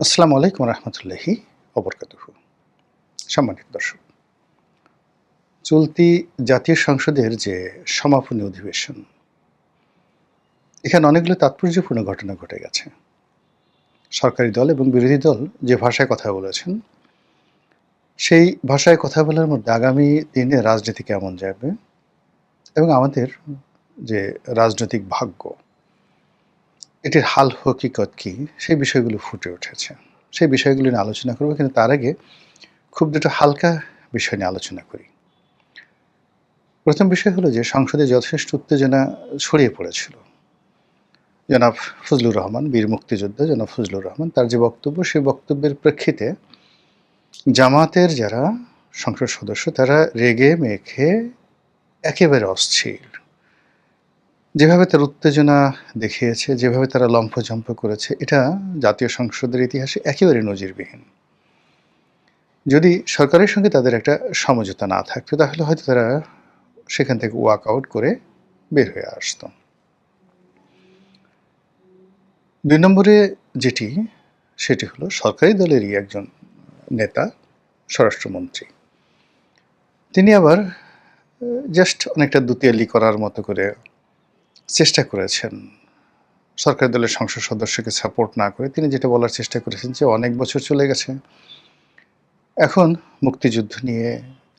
আসসালামু আলাইকুম রহমতুল্লাহি অবরকাতুহু। সম্মানিত দর্শক, চলতি জাতীয় সংসদের যে সমাপনী অধিবেশন, এখানে অনেকগুলো তাৎপর্যপূর্ণ ঘটনা ঘটে গেছে। সরকারি দল এবং বিরোধী দল যে ভাষায় কথা বলেছেন, সেই ভাষায় কথা বলার মধ্যে আগামী দিনে রাজনীতি কেমন যাবে এবং আমাদের যে রাজনৈতিক ভাগ্য, এটির হাল হকিকত কী, সেই বিষয়গুলো ফুটে উঠেছে। সেই বিষয়গুলো নিয়ে আলোচনা করব, কিন্তু তার আগে খুব দুটো হালকা বিষয় নিয়ে আলোচনা করি। প্রথম বিষয় হলো যে সংসদে যথেষ্ট উত্তেজনা ছড়িয়ে পড়েছিল। জনাব ফজলুর রহমান, বীর মুক্তিযোদ্ধা জনাব ফজলুর রহমান, তার যে বক্তব্য, সেই বক্তব্যের প্রেক্ষিতে জামায়াতের যারা সংসদ সদস্য তারা রেগে মেখে একেবারে অস্থির। যেভাবে তার উত্তেজনা দেখিয়েছে, যেভাবে তারা লম্ফঝম্প করেছে, এটা জাতীয় সংসদের ইতিহাসে একেবারে নজিরবিহীন। যদি সরকারের সঙ্গে তাদের একটা সমঝোতা না থাকতো, তাহলে হয়তো তারা সেখান থেকে ওয়াক আউট করে বের হয়ে আসতো। ২ নম্বরে যেটি, সেটি হলো সরকারি দলেরই একজন নেতা, স্বরাষ্ট্রমন্ত্রী। তিনি আবার জাস্ট অনেকটা দুতিয়ালি করার মতো করে চেষ্টা করেছেন। সরকারি দলের সংসদ সদস্যকে সাপোর্ট না করে তিনি যেটা বলার চেষ্টা করেছেন যে অনেক বছর চলে গেছে। এখন মুক্তিযুদ্ধ নিয়ে,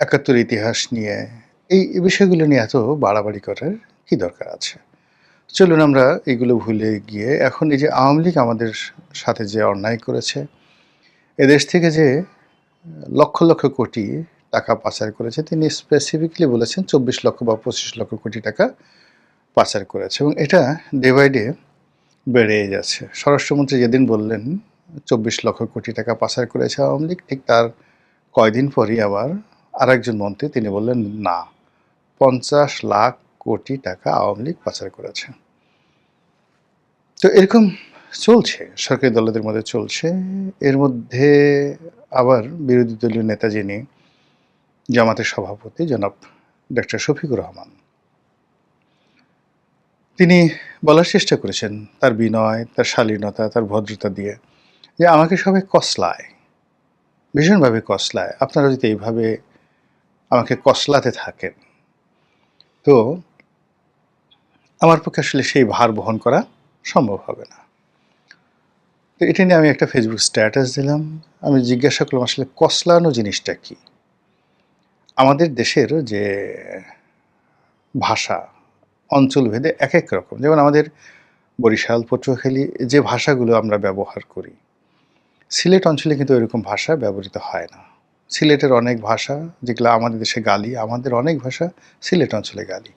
৭১ ইতিহাস নিয়ে, এই বিষয়গুলো নিয়ে এত বাড়াবাড়ি করার কি দরকার আছে? চলুন আমরা এগুলো ভুলে গিয়ে এখন এই যে আওয়ামী লীগ আমাদের সাথে যে অন্যায় করেছে, এদেশ থেকে যে লক্ষ লক্ষ কোটি টাকা পাচার করেছে, তিনি স্পেসিফিকলি বলেছেন ২৪ লক্ষ বা ২৫ লক্ষ কোটি টাকা পাচার করেছে, এবং এটা ডে বাই ডে বেড়েই যাচ্ছে। স্বরাষ্ট্রমন্ত্রী যেদিন বললেন ২৪ লক্ষ কোটি টাকা পাচার করেছে আওয়ামী লীগ, ঠিক তার কয়দিন পরই আবার আরেকজন মন্ত্রী তিনি বললেন না, ৫০ লাখ কোটি টাকা আওয়ামী লীগ পাচার করেছে। তো এরকম চলছে, সরকারি দলদের মধ্যে চলছে। এর মধ্যে আবার বিরোধী দলীয় নেতা যিনি জামাতের সভাপতি জনাব ডক্টর শফিকুর রহমান, তিনি বলার চেষ্টা করেছেন তার বিনয়, তার শালীনতা, তার ভদ্রতা দিয়ে যে আমাকে সবাই কসলায়, ভীষণভাবে কসলায়। আপনারা যদি এইভাবে আমাকে কসলাতে থাকেন, তো আমার পক্ষে আসলে সেই ভার বহন করা সম্ভব হবে না। তো এটা নিয়ে আমি একটা ফেসবুক স্ট্যাটাস দিলাম। আমি জিজ্ঞাসা করলাম আসলে কসলানো জিনিসটা কী? আমাদের দেশের যে ভাষা, অঞ্চলভেদে একেক রকম। যেমন আমাদের বরিশাল, পটুয়াখালী যে ভাষাগুলো আমরা ব্যবহার করি, সিলেট অঞ্চলে কিন্তু ওইরকম ভাষা ব্যবহৃত হয় না। সিলেটের অনেক ভাষা যেগুলো আমাদের দেশে গালি, আমাদের অনেক ভাষা সিলেট অঞ্চলে গালি।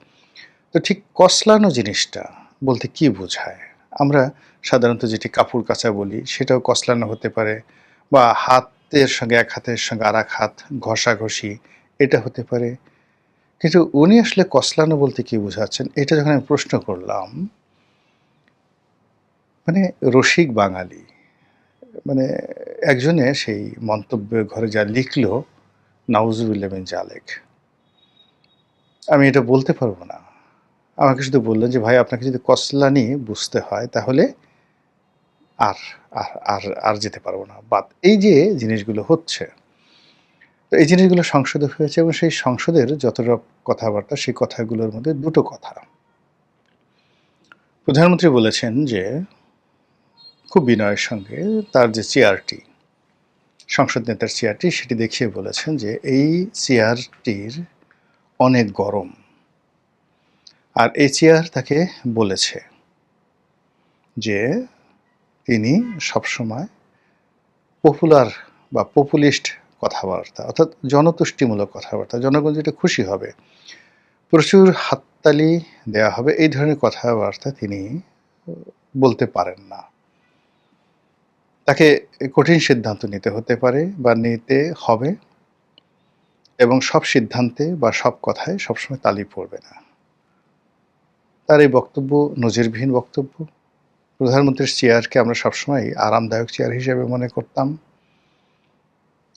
তো ঠিক কসলানো জিনিসটা বলতে কী বোঝায়? আমরা সাধারণত যেটি কাপড় কাচা বলি, সেটাও কসলানো হতে পারে, বা হাতের সঙ্গে এক হাতের সঙ্গে আরেক হাত ঘষাঘষি, এটা হতে পারে। কিন্তু উনি আসলে কসলানো বলতে কী বোঝাচ্ছেন, এটা যখন আমি প্রশ্ন করলাম, মানে রসিক বাঙালি, মানে একজনে সেই মন্তব্যের ঘরে যা লিখল, নাউজুবিল্লাহ মিন জালেক, আমি এটা বলতে পারবো না। আমাকে শুধু বললেন যে ভাই, আপনাকে যদি কসলানি বুঝতে হয় তাহলে আর আর আর আর যেতে পারবো না, বাদ। এই যে জিনিসগুলো হচ্ছে, তো এই জিনিসগুলো সংসদে হয়েছে, এবং সেই সংসদের যতটা কথাবার্তা, সেই কথাগুলোর মধ্যে দুটো কথা। প্রধানমন্ত্রী বলেছেন যে খুব বিনয়ের সঙ্গে তার যে চেয়ারটি, সংসদ নেতার চেয়ারটি, সেটি দেখিয়ে বলেছেন যে এই চেয়ারটির অনেক গরম, আর এই চেয়ার তাকে বলেছে যে তিনি সবসময় পপুলার বা পপুলিস্ট কথাবার্তা, অর্থাৎ জনতুষ্টিমূলক কথাবার্তা, জনগণ যেটা খুশি হবে, প্রচুর হাততালি দেওয়া হবে, এই ধরনের কথাবার্তা তিনি বলতে পারেন না। তাকে কঠিন সিদ্ধান্ত নিতে হতে পারে বা নিতে হবে, এবং সব সিদ্ধান্তে বা সব কথায় সবসময় তালি পড়বে না। তার এই বক্তব্য নজিরবিহীন বক্তব্য। প্রধানমন্ত্রীর চেয়ারকে আমরা সবসময় আরামদায়ক চেয়ার হিসেবে মনে করতাম,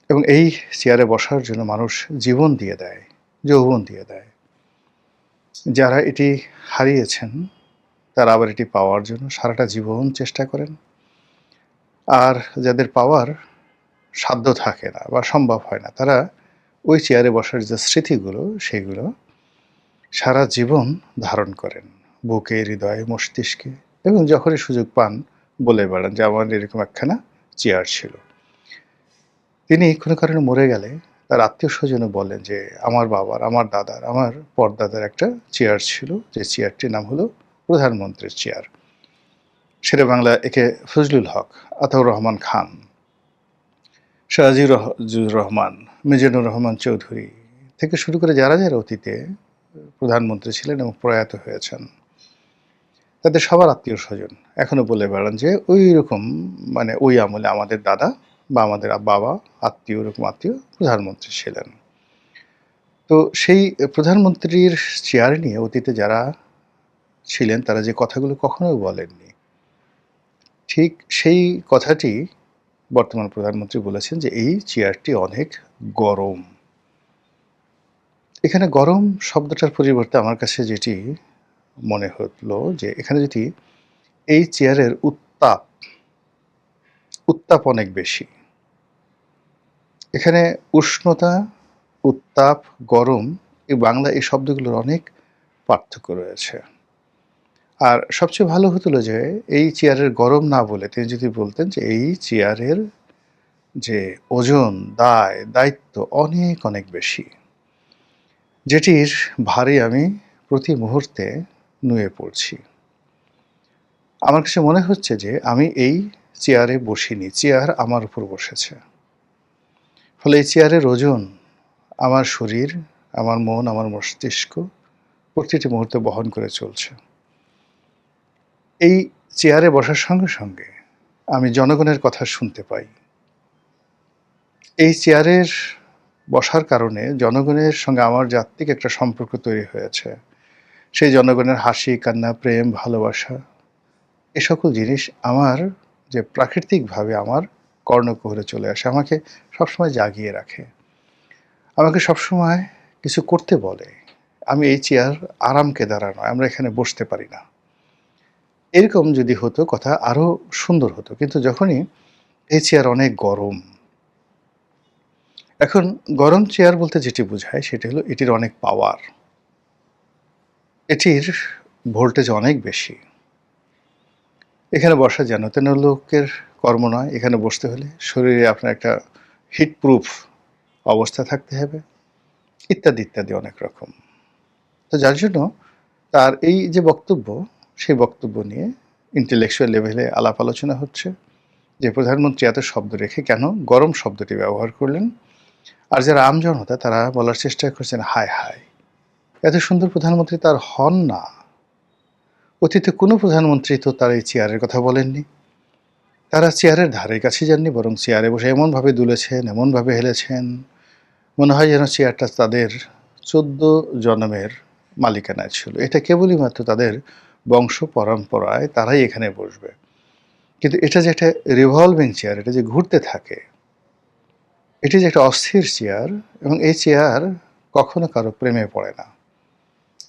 এবং এই চেয়ারে বসার জন্য মানুষ জীবন দিয়ে দেয়, যৌবন দিয়ে দেয়। যারা এটি হারিয়েছেন তারা আবার এটি পাওয়ার জন্য সারাটা জীবন চেষ্টা করেন। আর যাদের পাওয়ার সাধ্য থাকে না বা সম্ভব হয় না, তারা ওই চেয়ারে বসার যে স্মৃতিগুলো, সেগুলো সারা জীবন ধারণ করেন বুকে, হৃদয়ে, মস্তিষ্কে, এবং যখনই সুযোগ পান বলে বেড়ান যে আমার এরকম একখানা চেয়ার ছিল। তিনি কোনো কারণে মরে গেলে তার আত্মীয়স্বজনও বলেন যে আমার বাবার, আমার দাদার, আমার পরদাদার একটা চেয়ার ছিল, যে চেয়ারটির নাম হলো প্রধানমন্ত্রীর চেয়ার। শেরে বাংলা একে ফজলুল হক, আতাউর রহমান খান, সিরাজুর রহমান, মিজানুর রহমান চৌধুরী থেকে শুরু করে যারা যারা অতীতে প্রধানমন্ত্রী ছিলেন এবং প্রয়াত হয়েছেন, তাদের সবার আত্মীয়স্বজন এখনো বলে বেড়ান যে ওই রকম, মানে ওই আমলে আমাদের দাদা বা আমাদের বাবা আত্মীয়, ওরকম আত্মীয় প্রধানমন্ত্রী ছিলেন। তো সেই প্রধানমন্ত্রীর চেয়ার নিয়ে অতীতে যারা ছিলেন তারা যে কথাগুলো কখনোই বলেননি, ঠিক সেই কথাটি বর্তমান প্রধানমন্ত্রী বলেছেন যে এই চেয়ারটি অনেক গরম। এখানে গরম শব্দটার পরিবর্তে আমার কাছে যেটি মনে হলো যে এখানে যদি এই চেয়ারের উত্তাপ অনেক বেশি। এখানে উষ্ণতা, উত্তাপ, গরম, এই বাংলা এই শব্দগুলোর অনেক পার্থক্য রয়েছে। আর সবচেয়ে ভালো হতো যে এই চেয়ারের গরম না বলে তিনি যদি বলতেন যে এই চেয়ারের যে ওজন, দায়িত্ব অনেক অনেক বেশি, যেটির ভারে আমি প্রতি মুহূর্তে নুয়ে পড়ছি। আমার কাছে মনে হচ্ছে যে আমি এই চেয়ারে বসিনি, চেয়ার আমার উপর বসেছে। ফলে এই চেয়ারের ওজন আমার শরীর, আমার মন, আমার মস্তিষ্ক প্রতিটি মুহূর্তে বহন করে চলছে। এই চেয়ারে বসার সঙ্গে সঙ্গে আমি জনগণের কথা শুনতে পাই। এই চেয়ারের বসার কারণে জনগণের সঙ্গে আমার যে আত্মিক একটা সম্পর্ক তৈরি হয়েছে, সেই জনগণের হাসি, কান্না, প্রেম, ভালোবাসা, এ সকল জিনিস আমার যে প্রাকৃতিকভাবে আমার কর্ণকুহরে চলে আসে, আমাকে সবসময় জাগিয়ে রাখে, আমাকে সবসময় কিছু করতে বলে। আমি এই চেয়ার আরাম কেদারা নয়, আমরা এখানে বসতে পারি না। এরকম যদি হতো কথা আরও সুন্দর হতো, কিন্তু যখনই এই চেয়ার অনেক গরম। এখন গরম চেয়ার বলতে যেটি বোঝায় সেটি হলো এটির অনেক পাওয়ার, এটির ভোল্টেজ অনেক বেশি। এখানে বসা যেন তেন লোকের কর্ম নয়। এখানে বসতে হলে শরীরে আপনার একটা হিটপ্রুফ অবস্থা থাকতে হবে, ইত্যাদি ইত্যাদি অনেক রকম। তো যার জন্য তার এই যে বক্তব্য, সেই বক্তব্য নিয়ে ইন্টেলেকচুয়াল লেভেলে আলাপ আলোচনা হচ্ছে যে প্রধানমন্ত্রী এত শব্দ রেখে কেন গরম শব্দটি ব্যবহার করলেন। আর যারা আমজনতা তারা বলার চেষ্টা করছেন হায় হায়, এত সুন্দর প্রধানমন্ত্রী তার হন না। অতীতে কোনো প্রধানমন্ত্রী তো তার এই চেয়ারের কথা বলেননি। তারা চেয়ারের ধারে কাছে যাননি, বরং চেয়ারে বসে এমনভাবে দুলেছেন, এমনভাবে হেলেছেন, মনে হয় যেন চেয়ারটা তাদের 14 জন্মের মালিকানায় ছিল। এটা কেবলই মাত্র তাদের বংশ পরম্পরায় তারাই এখানে বসবে। কিন্তু এটা যে একটা রিভলভিং চেয়ার, এটা যে ঘুরতে থাকে, এটি যে একটা অস্থির চেয়ার, এবং এই চেয়ার কখনো কারো প্রেমে পড়ে না।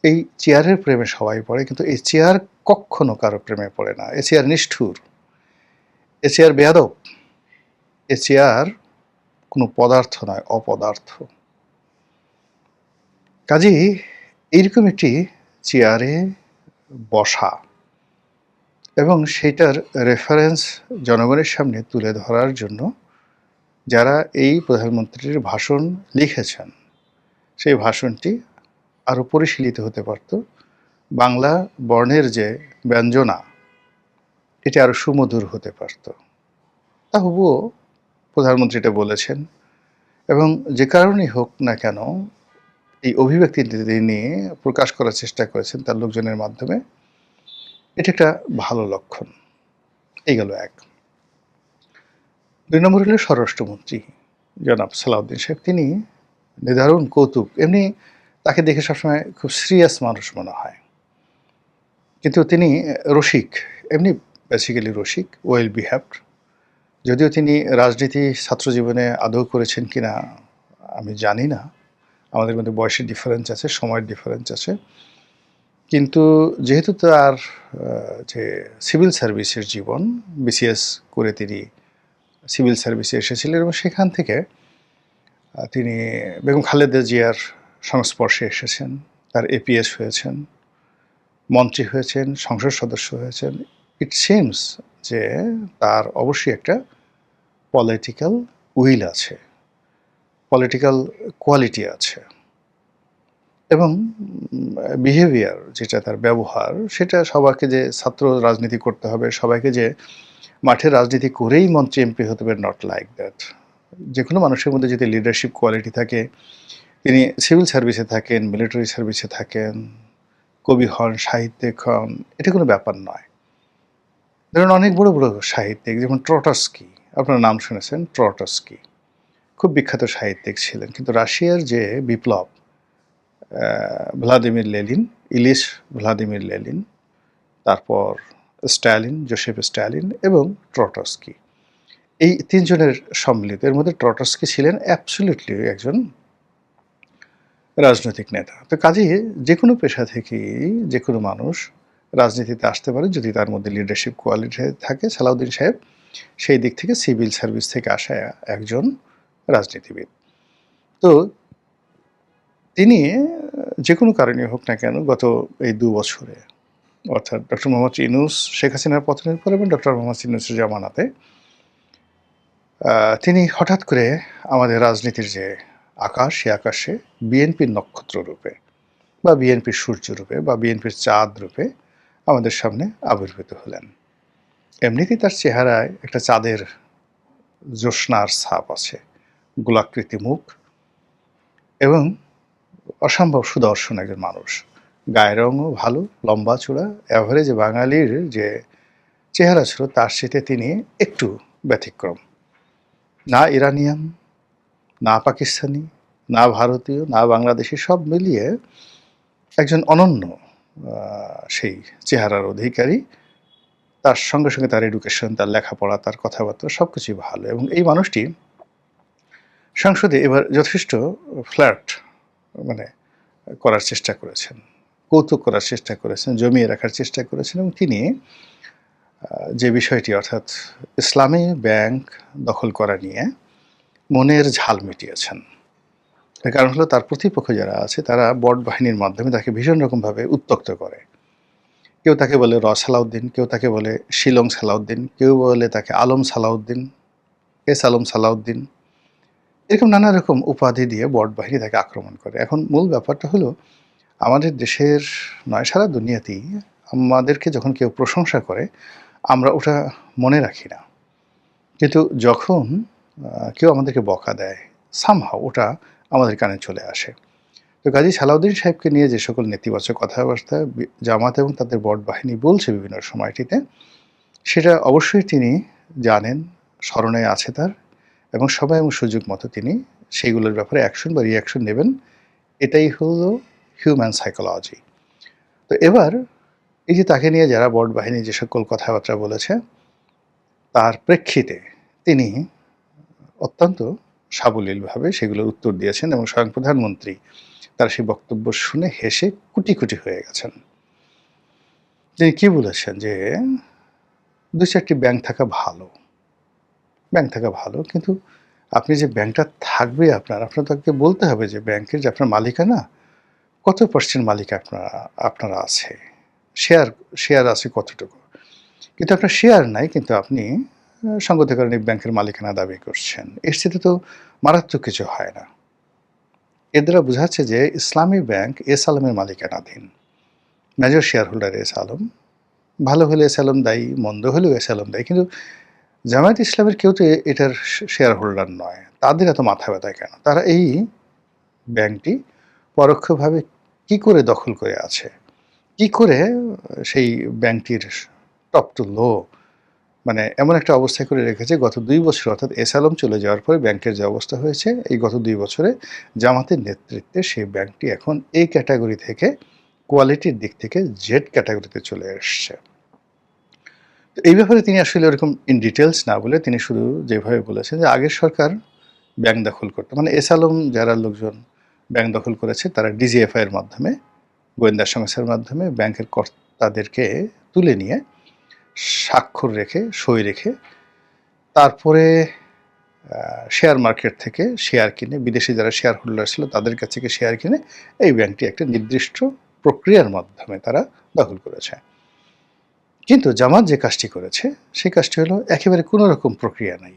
এই চেয়ারের প্রেমে সবাই পড়ে, কিন্তু এই চেয়ার কখনো কারো প্রেমে পড়ে না। এ চেয়ার নিষ্ঠুর, এ চেয়ার বেয়াদব, এ চেয়ার কোনো পদার্থ নয়, অপদার্থ। কাজেই এইরকম একটি চেয়ারে বসা এবং সেটার রেফারেন্স জনগণের সামনে তুলে ধরার জন্য যারা এই প্রধানমন্ত্রীর ভাষণ লিখেছেন, সেই ভাষণটি আরও পরিশীলিত হতে পারত। বাংলা বর্ণের যে ব্যঞ্জনা, এটি আরও সুমধুর হতে পারত। তবুও প্রধানমন্ত্রী এটা বলেছেন, এবং যে কারণেই হোক না কেন এই অভিব্যক্তিটি তিনি প্রকাশ করার চেষ্টা করেছেন তার লোকজনের মাধ্যমে। এটা একটা ভালো লক্ষণ। এই গেল এক। ২ নম্বর হলো স্বরাষ্ট্রমন্ত্রী জনাব সালাউদ্দিন সাহেব। তিনি নিদারুণ কৌতুক, এমনি তাকে দেখে সবসময় খুব সিরিয়াস মানুষ মনে হয়, কিন্তু তিনি রসিক, এমনি বেসিক্যালি রসিক, ওয়েল বিহেভড। যদিও তিনি রাজনীতি ছাত্রজীবনে আদৌ করেছেন কিনা আমি জানি না, আমাদের মধ্যে বয়সের ডিফারেন্স আছে, সময়ের ডিফারেন্স আছে, কিন্তু যেহেতু তার যে সিভিল সার্ভিসের জীবন, বিসিএস করে তিনি সিভিল সার্ভিসে এসেছিলেন এবং সেখান থেকে তিনি বেগম খালেদা জিয়ার সংস্পর্শে এসেছেন, তার এপিএস হয়েছেন, মন্ত্রী হয়েছেন, সংসদ সদস্য হয়েছেন। ইট সিমস যে তার অবশ্যই একটা পলিটিক্যাল উইল আছে, পলিটিক্যাল কোয়ালিটি আছে এবং বিহেভিয়ার যেটা তার ব্যবহার, সেটা সবাইকে যে ছাত্র রাজনীতি করতে হবে, সবাইকে যে মাঠে রাজনীতি করেই মন্ত্রী এমপি হতে হবে, নট লাইক দ্যাট। যে কোনো মানুষের মধ্যে যদি লিডারশিপ কোয়ালিটি থাকে, তিনি সিভিল সার্ভিসে থাকেন, মিলিটারি সার্ভিসে থাকেন, কবি হন, সাহিত্যিক হন, এটা কোনো ব্যাপার নয়। ধরুন অনেক বড় বড় সাহিত্যিক, যেমন ট্রটস্কি, আপনার নাম শুনেছেন, ট্রটস্কি খুব বিখ্যাত সাহিত্যিক ছিলেন, কিন্তু রাশিয়ার যে বিপ্লব, ভ্লাদিমির লেনিন, ইলিশ ভ্লাদিমির লেনিন, তারপর স্ট্যালিন, জোসেফ স্ট্যালিন এবং ট্রটস্কি, এই তিনজনের সম্মিলিত, এর মধ্যে ট্রটস্কি ছিলেন অ্যাবসলিউটলি একজন রাজনৈতিক নেতা। তো কাজেই যে কোনো পেশা থেকেই যে কোনো মানুষ রাজনীতিতে আসতে পারে যদি তার মধ্যে লিডারশিপ কোয়ালিটি থাকে। সালাউদ্দিন সাহেব সেই দিক থেকে সিভিল সার্ভিস থেকে আসা একজন রাজনীতিবিদ। তো তিনি যে কোনো কারণে হোক না কেন গত এই ২ বছরে, অর্থাৎ ডক্টর মোহাম্মদ ইউনূস শেখ হাসিনার পতনের পর এবং ডক্টর মোহাম্মদ ইউনূসের জামানাতে তিনি হঠাৎ করে আমাদের রাজনীতির যে আকাশ, সে আকাশে বিএনপির নক্ষত্র রূপে বা বিএনপির সূর্য রূপে বা বিএনপির চাঁদ রূপে আমাদের সামনে আবির্ভূত হলেন। এমনিতেই তার চেহারায় একটা চাঁদের জ্যোৎস্নার ছাপ আছে, গোলাকৃতি মুখ এবং অসম্ভব সুদর্শন একজন মানুষ। গায়ের রঙও ভালো, লম্বা চূড়া, অ্যাভারেজ বাঙালির যে চেহারা ছিল তার সাথে তিনি একটু ব্যতিক্রম। না ইরানিয়ান, না পাকিস্তানি, না ভারতীয়, না বাংলাদেশি, সব মিলিয়ে একজন অনন্য সেই চেহারার অধিকারী। তার সঙ্গে সঙ্গে তার এডুকেশন, তার লেখাপড়া, তার কথাবার্তা সব কিছুই ভালো এবং এই মানুষটি সংসদে এবার যথেষ্ট ফ্ল্যাট মানে করার চেষ্টা করেছেন, কৌতুক করার চেষ্টা করেছেন, জমিয়ে রাখার চেষ্টা করেছেন এবং তিনি যে বিষয়টি অর্থাৎ ইসলামী ব্যাংক দখল করা নিয়ে মনের ঝাল মিটিয়েছেন। এর কারণ হলো তার প্রতিপক্ষ যারা আছে তারা বট বাহিনীর মাধ্যমে তাকে ভীষণ রকমভাবে উত্ত্যক্ত করে। কেউ তাকে বলে সালাউদ্দিন, কেউ তাকে বলে শিলং সালাউদ্দিন, কেউ বলে তাকে আলম সালাউদ্দিন, এস আলম সালাউদ্দিন, এরকম নানা রকম উপাধি দিয়ে বট বাহিনী তাকে আক্রমণ করে। এখন মূল ব্যাপারটা হলো আমাদের দেশের নয়, সারা দুনিয়াতেই আমাদেরকে যখন কেউ প্রশংসা করে আমরা ওটা মনে রাখি না, কিন্তু যখন কেউ আমাদেরকে বকা দেয় সামহাও ওটা আমাদের কানে চলে আসে। তো কাজী সালাউদ্দিন সাহেবকে নিয়ে যে সকল নেতিবাচক কথাবার্তা জামাত এবং তাদের বট বাহিনী বলছে বিভিন্ন সময়টিতে, সেটা অবশ্যই তিনি জানেন, স্মরণে আছে তার, এবং সময় এবং সুযোগ মতো তিনি সেইগুলোর ব্যাপারে অ্যাকশন বা রিয়াকশন নেবেন। এটাই হলো হিউম্যান সাইকোলজি। তো এবার এই যে তাকে নিয়ে যারা বট বাহিনী যে সকল কথাবার্তা বলেছে তার প্রেক্ষিতে তিনি অত্যন্ত সাবলীলভাবে সেগুলোর উত্তর দিয়েছেন এবং স্বয়ং প্রধানমন্ত্রী তার সেই বক্তব্য শুনে হেসে কুটি কুটি হয়ে গেছেন। তিনি কি বলেছেন যে ২-৪টি ব্যাংক থাকা ভালো, ব্যাংক থাকা ভালো, কিন্তু আপনি যে ব্যাংকটা থাকবে আপনার তাকে বলতে হবে যে ব্যাংকের যে আপনার মালিকানা কত পার্সেন্ট মালিক আপনার আছে, শেয়ার আছে কতটুকু, কিন্তু আপনার শেয়ার নাই, কিন্তু আপনি সঙ্গতকারণে ব্যাংকের মালিকানা দাবি করছেন। এর সাথে তো মারাত্মক কিছু হয় না। এর দ্বারা বোঝাচ্ছে যে ইসলামী ব্যাংক এস আলমের মালিকানাধীন, major share holder S Alam, ভালো হলে এস আলম দায়ী, মন্দ হলেও এস আলম দায়ী, কিন্তু জামায়াত ইসলামের কেউ তো এটার শেয়ার হোল্ডার নয়। তাদের এত মাথা ব্যথা কেন? তারা এই ব্যাংকটি পরোক্ষভাবে কি করে দখল করে আছে, কি করে সেই ব্যাংকটির টপ টু লো মানে এমন একটা অবস্থায় করে রেখেছে গত ২ বছর, অর্থাৎ এস আলম চলে যাওয়ার পরে ব্যাংকের যে অবস্থা হয়েছে এই গত ২ বছরে জামাতের নেতৃত্বে সেই ব্যাংকটি এখন এই ক্যাটাগরি থেকে কোয়ালিটির দিক থেকে জেড ক্যাটাগরিতে চলে এসছে। তো এই ব্যাপারে তিনি আসলে ওরকম ইন ডিটেলস না বলে তিনি শুধু যেভাবে বলেছেন যে আগের সরকার ব্যাংক দখল করতো, মানে এস আলম যারা লোকজন ব্যাংক দখল করেছে তারা ডিজিএফআই এর মাধ্যমে, গোয়েন্দা সংস্থার মাধ্যমে ব্যাংকের কর্তাদেরকে তুলে নিয়ে স্বাক্ষর রেখে সই রেখে তারপরে শেয়ার মার্কেট থেকে শেয়ার কিনে, বিদেশি যারা শেয়ার হোল্ডার ছিল তাদের কাছ থেকে শেয়ার কিনে এই ব্যাংকটি একটা নির্দিষ্ট প্রক্রিয়ার মাধ্যমে তারা দখল করেছে। কিন্তু জামাত যে কাজটি করেছে সেই কাজটি হলো একেবারে কোনো রকম প্রক্রিয়া নাই,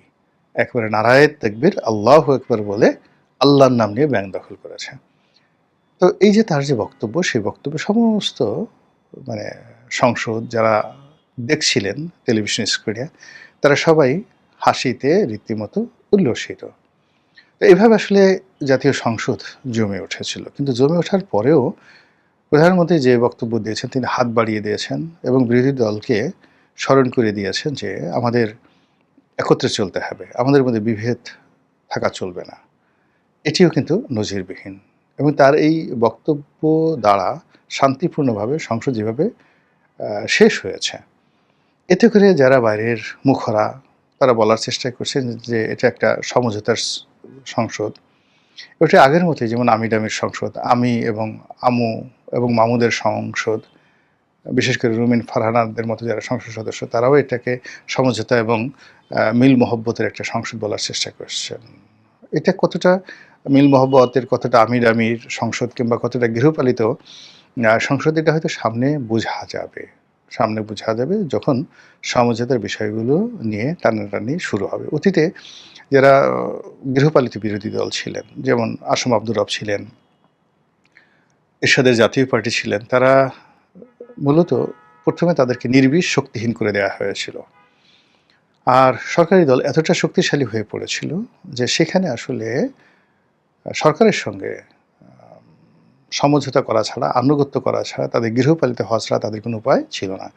একেবারে নারায়ে তাকবীর আল্লাহু আকবার বলে আল্লাহর নাম নিয়ে ব্যাংক দখল করেছে। তো এই যে তার যে বক্তব্য, সেই বক্তব্য সমস্ত মানে সংসদ যারা দেখছিলেন টেলিভিশন স্ক্রিনে, তারা সবাই হাসিতে রীতিমতো উল্লসিত। তো এভাবে আসলে জাতীয় সংসদ জমে উঠেছিল। কিন্তু জমে ওঠার পরেও প্রধানমন্ত্রী যে বক্তব্য দিয়েছেন তিনি হাত বাড়িয়ে দিয়েছেন এবং বিরোধী দলকে স্মরণ করে দিয়েছেন যে আমাদের একত্রে চলতে হবে, আমাদের মধ্যে বিভেদ থাকা চলবে না। এটিও কিন্তু নজিরবিহীন এবং তার এই বক্তব্য দ্বারা শান্তিপূর্ণভাবে সংসদ যেভাবে শেষ হয়েছে, এতে করে যারা বাইরের মুখরা তারা বলার চেষ্টা করছেন যে এটা একটা সমঝোতার সংসদ। ওটা আগের মতোই, যেমন আমি ডামির সংসদ, আমি এবং আমু এবং মামুদের সংসদ, বিশেষ করে রুমিন ফারহানাদের মতো যারা সংসদ সদস্য তারাও এটাকে সমঝোতা এবং মিল মহব্বতের একটা সংসদ বলার চেষ্টা করছেন। এটা কতটা মিল মহব্বতের, কতটা আমির আমির সংসদ কিংবা কতটা গৃহপালিত সংসদ, এটা হয়তো সামনে বোঝা যাবে, সামনে বোঝা যাবে যখন সমঝোতার বিষয়গুলো নিয়ে টানাটানি শুরু হবে। অতীতে যারা গৃহপালিত বিরোধী দল ছিলেন, যেমন আসম আব্দুর রব ছিলেন, এরশাদের জাতীয় পার্টি ছিলেন, তারা মূলত প্রথমে তাদেরকে নির্বিষ শক্তিহীন করে দেওয়া হয়েছিল। আর সরকারি দল এতটা শক্তিশালী হয়ে পড়েছিল যে সেখানে আসলে সরকারের সঙ্গে সমঝোতা করা ছাড়া, আনুগত্য করা ছাড়া, তাদের গৃহপালিত হওয়া ছাড়া তাদের কোনো উপায় ছিল না।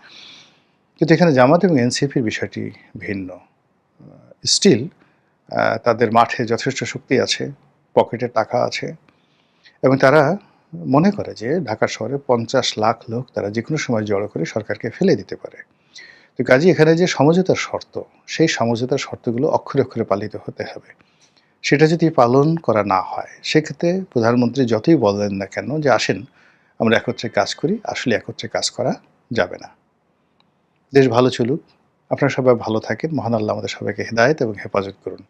কিন্তু এখানে জামাত এবং এনসিপির বিষয়টি ভিন্ন। স্টিল তাদের মাঠে যথেষ্ট শক্তি আছে, পকেটে টাকা আছে এবং তারা মনে করে যে ঢাকা শহরে 50 লাখ লোক তারা যে কোনো সময় জড়ো করে সরকারকে ফেলে দিতে পারে। তো কাজেই এখানে যে সমঝোতার শর্ত, সেই সমঝোতার শর্তগুলো অক্ষরে অক্ষরে পালিত হতে হবে। সেটা যদি পালন করা না হয়, সেক্ষেত্রে প্রধানমন্ত্রী যতই বলেন না কেন যে আসেন আমরা একত্রে কাজ করি, আসলে একত্রে কাজ করা যাবে না। দেশ ভালো চলুক, আপনারা সবাই ভালো থাকেন, মহান আল্লাহ আমাদের সবাইকে হেদায়েত এবং হেফাজত করুন।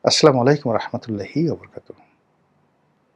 আসসালামু আলাইকুম ওয়া রাহমাতুল্লাহি ওয়া বারাকাতুহু।